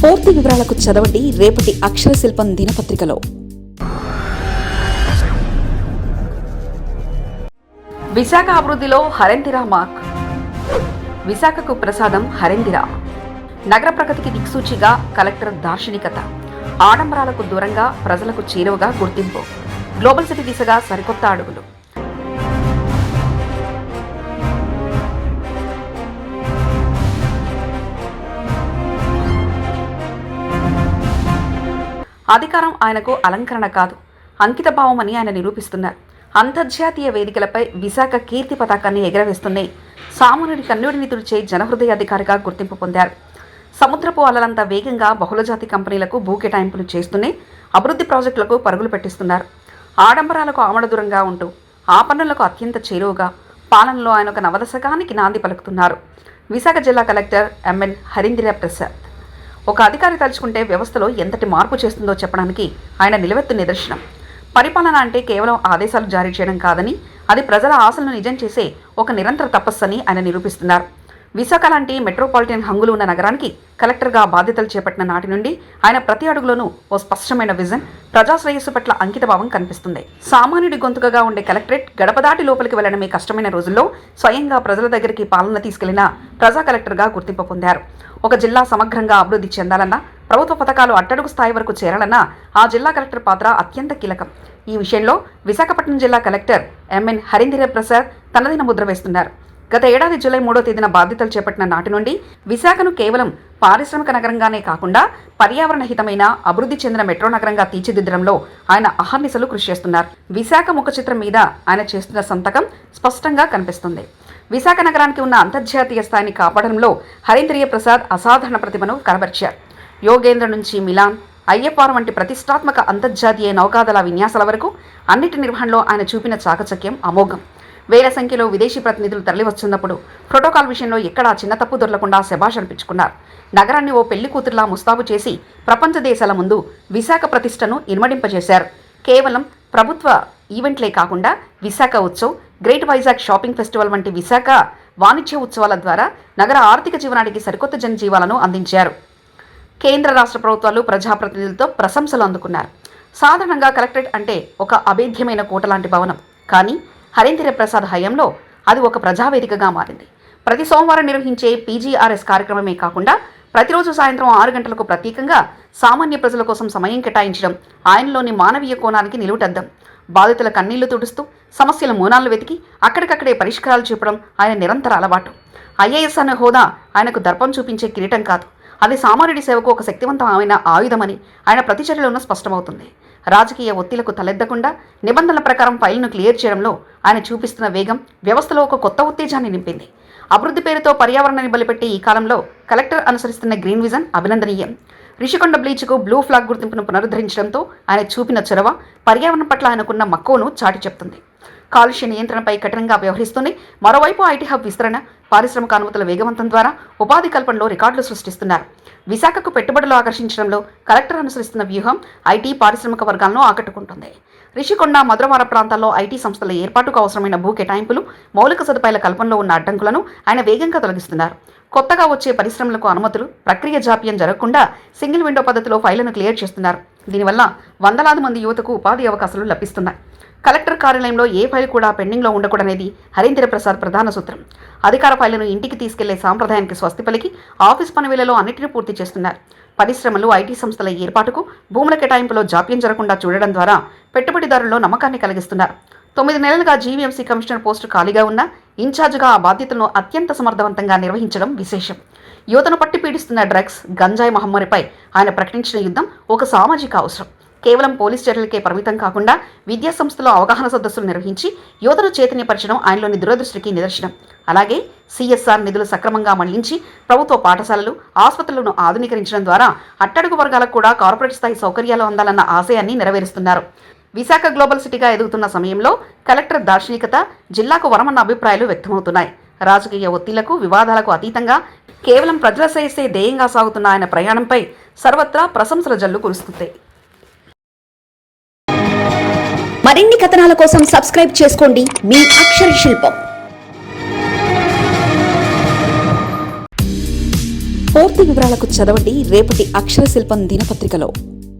పూర్తి వివరాలకు చదవండి రేపటి అక్షర శిల్పం దినపత్రికలో. విశాఖ అభివృద్ధిలో హరెందిరా మార్క్. విశాఖకు ప్రసాదం హరెందిరా. నగర ప్రగతికి దిక్సూచిగా కలెక్టర్ దార్శనికత. ఆడంబరాలకు దూరంగా ప్రజలకు చేరువగా గుర్తింపు. గ్లోబల్ సిటీ దిశగా సరికొత్త అడుగులు. అధికారం ఆయనకు అలంకరణ కాదు, అంకితభావం అని ఆయన నిరూపిస్తున్నారు. అంతర్జాతీయ వేదికలపై విశాఖ కీర్తి పతాకాన్ని ఎగరవేస్తున్నాయి. సామాన్యుడి కన్నుడిని తుడిచే జనహృదయాధికారిగా గుర్తింపు పొందారు. సముద్రపు అలలంత వేగంగా బహుళజాతి కంపెనీలకు భూ కేటాయింపులు చేస్తూనే అభివృద్ధి ప్రాజెక్టులకు పరుగులు పెట్టిస్తున్నారు. ఆడంబరాలకు ఆమడ దూరంగా ఉంటూ ఆ పనులకు అత్యంత చేరువుగా పాలనలో ఆయన ఒక నవదశకానికి నాంది పలుకుతున్నారు. విశాఖ జిల్లా కలెక్టర్ ఎంఎన్ హరీంద్ర ప్రసాద్. ఒక అధికారి తలుచుకుంటే వ్యవస్థలో ఎంతటి మార్పు చేస్తుందో చెప్పడానికి ఆయన నిలవెత్తు నిదర్శనం. పరిపాలన అంటే కేవలం ఆదేశాలు జారీ చేయడం కాదని, అది ప్రజల ఆశలను నిజం చేసే ఒక నిరంతర తపస్సని ఆయన నిరూపిస్తున్నారు. విశాఖ లాంటి మెట్రోపాలిటన్ హంగులు ఉన్న నగరానికి కలెక్టర్గా బాధ్యతలు చేపట్టిన నాటి నుండి ఆయన ప్రతి అడుగులోనూ ఓ స్పష్టమైన విజన్, ప్రజాశ్రేయస్సు పట్ల అంకితభావం కనిపిస్తుంది. సామాన్యుడి గొంతుకగా ఉండే కలెక్టరేట్ గడప దాటి లోపలికి వెళ్లడమే కష్టమైన రోజుల్లో స్వయంగా ప్రజల దగ్గరికి పాలన తీసుకెళ్లిన ప్రజా కలెక్టర్గా గుర్తింపు పొందారు. ఒక జిల్లా సమగ్రంగా అభివృద్ధి చెందాలన్నా, ప్రభుత్వ పథకాలు అట్టడుగు స్థాయి వరకు చేరాలన్నా ఆ జిల్లా కలెక్టర్ పాత్ర అత్యంత కీలకం. ఈ విషయంలో విశాఖపట్నం జిల్లా కలెక్టర్ ఎంఎన్ హరీంద్ర ప్రసాద్ తనదైన ముద్ర వేస్తున్నారు. గత ఏడాది జూలై 3వ తేదీన బాధ్యతలు చేపట్టిన నాటి నుండి విశాఖను కేవలం పారిశ్రామిక నగరంగానే కాకుండా పర్యావరణ హితమైన అభివృద్ధి చెందిన మెట్రో నగరంగా తీర్చిదిద్దడంలో ఆయన అహర్నిశలు కృషి చేస్తున్నారు. విశాఖ ముఖ చిత్రం మీద ఆయన చేస్తున్న సంతకం స్పష్టంగా కనిపిస్తుంది. విశాఖ నగరానికి ఉన్న అంతర్జాతీయ స్థాయిని కాపాడంలో హరీంద్ర ప్రసాద్ అసాధారణ ప్రతిభను కనబరిచారు. యోగేంద్ర నుంచి మిలాన్, ఐఎఫ్ఆర్ వంటి ప్రతిష్టాత్మక అంతర్జాతీయ నౌకాదళ విన్యాసాల వరకు అన్నిటి నిర్వహణలో ఆయన చూపిన చాకచక్యం అమోఘం. వేల సంఖ్యలో విదేశీ ప్రతినిధులు తరలివస్తున్నప్పుడు ప్రోటోకాల్ విషయంలో ఎక్కడా చిన్న తప్పు దొరలకుండా శభాష్ అనిపించుకున్నారు. నగరాన్ని ఓ పెళ్లి కూతురులా ముస్తాబు చేసి ప్రపంచ దేశాల ముందు విశాఖ ప్రతిష్టను ఇనుమడింపజేశారు. కేవలం ప్రభుత్వ ఈవెంట్లే కాకుండా Visakha Utsav, great Vizag shopping festival వంటి విశాఖ వాణిజ్య ఉత్సవాల ద్వారా నగర ఆర్థిక జీవనానికి సరికొత్త జనజీవాలను అందించారు. కేంద్ర రాష్ట్ర ప్రభుత్వాలు ప్రజాప్రతినిధులతో ప్రశంసలు అందుకున్నారు. సాధారణంగా కలెక్టరేట్ అంటే ఒక అభేద్యమైన కోట లాంటి భవనం. కానీ హరీంద్ర ప్రసాద్ హయాంలో అది ఒక ప్రజావేదికగా మారింది. ప్రతి సోమవారం నిర్వహించే పీజీఆర్ఎస్ కార్యక్రమమే కాకుండా ప్రతిరోజు సాయంత్రం 6 గంటలకు ప్రత్యేకంగా సామాన్య ప్రజల కోసం సమయం కేటాయించడం ఆయనలోని మానవీయ కోణానికి నిలువుటద్దం. బాధితుల కన్నీళ్లు తుడుస్తూ సమస్యల మూలాలను వెతికి అక్కడికక్కడే పరిష్కారాలు చూపడం ఆయన నిరంతర అలవాటు. ఐఏఎస్ అనే హోదా ఆయనకు దర్పం చూపించే కిరీటం కాదు, అది సామాన్యుడి సేవకు ఒక శక్తివంతమైన ఆయుధమని ఆయన ప్రతిచర్యలోనూ స్పష్టమవుతుంది. రాజకీయ ఒత్తిళ్లకు తలెద్దకుండా నిబంధనల ప్రకారం ఫైల్ను క్లియర్ చేయడంలో ఆయన చూపిస్తున్న వేగం వ్యవస్థలో ఒక కొత్త ఉత్తేజాన్ని నింపింది. అభివృద్ధి పేరుతో పర్యావరణాన్ని బలిపెట్టే ఈ కాలంలో కలెక్టర్ అనుసరిస్తున్న గ్రీన్ విజన్ అభినందనీయం. రిషికొండ బ్లీచ్కు బ్లూ ఫ్లాగ్ గుర్తింపును పునరుద్ధరించడంతో ఆయన చూపిన చొరవ పర్యావరణం పట్ల ఆయనకున్న మక్కువను చాటి చెప్తుంది. కాలుష్య నియంత్రణపై కఠినంగా వ్యవహరిస్తూనే మరోవైపు ఐటీ హబ్ విస్తరణ, పారిశ్రామిక అనుమతుల వేగవంతం ద్వారా ఉపాధి కల్పనలో రికార్డులు సృష్టిస్తున్నారు. విశాఖకు పెట్టుబడులు ఆకర్షించడంలో కలెక్టర్ అనుసరిస్తున్న వ్యూహం ఐటీ పారిశ్రామిక వర్గాలను ఆకట్టుకుంటుంది. రిషికొండ, మధురవాడ ప్రాంతాల్లో ఐటీ సంస్థల ఏర్పాటుకు అవసరమైన భూ కేటాయింపులు, మౌలిక సదుపాయాల కల్పనలో ఉన్న అడ్డంకులను ఆయన వేగంగా తొలగిస్తున్నారు. కొత్తగా వచ్చే పరిశ్రమలకు అనుమతులు, ప్రక్రియ జాప్యం జరగకుండా సింగిల్ విండో పద్ధతిలో ఫైళ్లను క్లియర్ చేస్తున్నారు. దీనివల్ల వందలాది మంది యువతకు ఉపాధి అవకాశాలు లభిస్తున్నాయి. కలెక్టర్ కార్యాలయంలో ఏ ఫైల్ కూడా పెండింగ్లో ఉండకూడనేది హరీంద్ర ప్రసాద్ ప్రధాన సూత్రం. అధికార ఫైళ్లను ఇంటికి తీసుకెళ్లే సాంప్రదాయానికి స్వస్తి పలికి ఆఫీస్ పనివేళలో అన్నింటినీ పూర్తి చేస్తున్నారు. పరిశ్రమలు, ఐటీ సంస్థల ఏర్పాటుకు భూముల కేటాయింపులో జాప్యం జరగకుండా చూడడం ద్వారా పెట్టుబడిదారుల్లో నమ్మకాన్ని కలిగిస్తున్నారు. 9 నెలలుగా జీవీఎంసీ కమిషనర్ పోస్టు ఖాళీగా ఉన్న ఇన్ఛార్జిగా ఆ బాధ్యతలను అత్యంత సమర్థవంతంగా నిర్వహించడం విశేషం. యువతను పట్టి పీడిస్తున్న డ్రగ్స్, గంజాయి మహమ్మారిపై ఆయన ప్రకటించిన యుద్ధం ఒక సామాజిక అవసరం. కేవలం పోలీస్ చర్యలకే పరిమితం కాకుండా విద్యా సంస్థలో అవగాహన సదస్సులు నిర్వహించి యువతను చైతన్యపరచడం ఆయనలోని దూరదృష్టికి నిదర్శనం. అలాగే సిఎస్ఆర్ నిధులు సక్రమంగా మళ్లించి ప్రభుత్వ పాఠశాలలు, ఆసుపత్రులను ఆధునీకరించడం ద్వారా అట్టడుగు వర్గాలకు కూడా కార్పొరేట్ స్థాయి సౌకర్యాలు అందాలన్న ఆశయాన్ని నెరవేరుస్తున్నారు. విశాఖ గ్లోబల్ సిటీగా ఎదుగుతున్న సమయంలో కలెక్టర్ దార్శనికత జిల్లాకు వరమన్న అభిప్రాయాలు వ్యక్తమవుతున్నాయి. రాజకీయ ఒత్తిళ్లకు, వివాదాలకు అతీతంగా కేవలం ప్రజల శ్రేయస్సే ధ్యేయంగా సాగుతున్న ఆయన ప్రయాణంపై సర్వత్రా ప్రశంసల జల్లు కురుస్తుంది. మరిన్ని కథనాల కోసం సబ్స్క్రైబ్ చేసుకోండి మీ అక్షర శిల్పం. పూర్తి వివరాలకు చదవండి రేపటి అక్షర శిల్పం దినపత్రికలో.